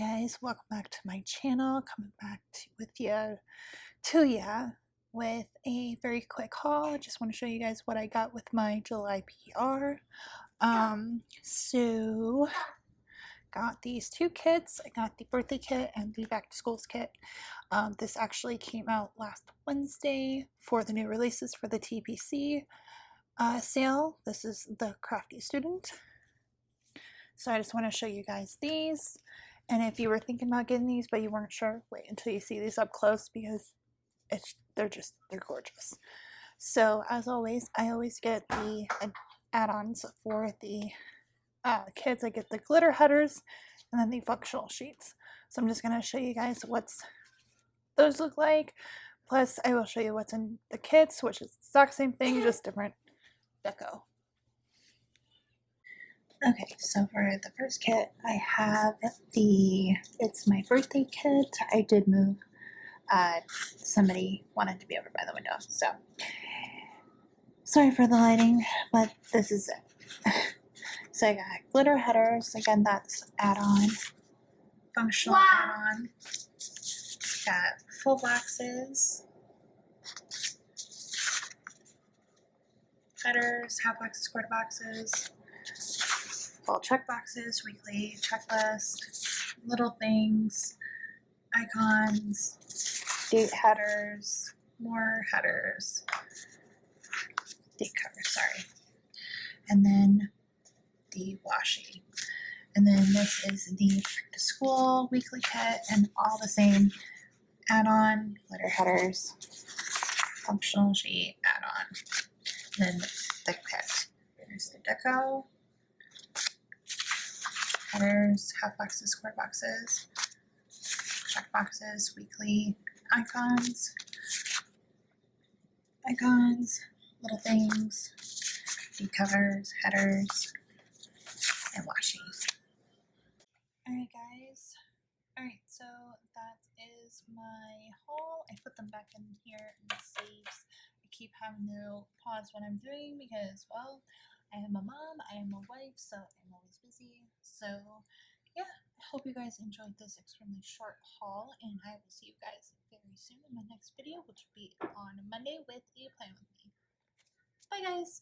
guys, welcome back to my channel. Coming back to you with a very quick haul. I just want to show you guys what I got with my July PR. So got these two kits. I got the birthday kit and the back to schools kit. This actually came out last Wednesday for the new releases for the TPC sale. This is TheCraftyStudent. So I just want to show you guys these. And if you were thinking about getting these but you weren't sure, wait until you see these up close because they're gorgeous. So as always, I always get the add-ons for the kids. I get the glitter headers and then the functional sheets. So I'm just going to show you guys what those look like. Plus I will show you what's in the kits, which is the exact same thing, just different deco. Okay, so for the first kit, I have it's my birthday kit. I did move. Somebody wanted to be over by the window, so sorry for the lighting, but this is it. So I got glitter headers. Again, that's add-on, functional add-on. Got full boxes, headers, half boxes, quarter boxes. Full check boxes, weekly checklist, little things, icons, date headers, more headers, date covers, sorry, and then the washi. And then this is the back to school weekly kit and all the same add-on, glitter headers, functional sheet, add-on, then the kit. There's the deco. Headers, half boxes, square boxes, check boxes, weekly icons, little things, deep covers, headers, and washi. Alright guys, alright, so that is my haul. I put them back in here in the safes. I keep having to pause what I'm doing because, well, I am a mom, I am a wife, so I'm always busy. So yeah, I hope you guys enjoyed this extremely short haul, and I will see you guys very soon in my next video, which will be on Monday with a plan with me. Bye guys!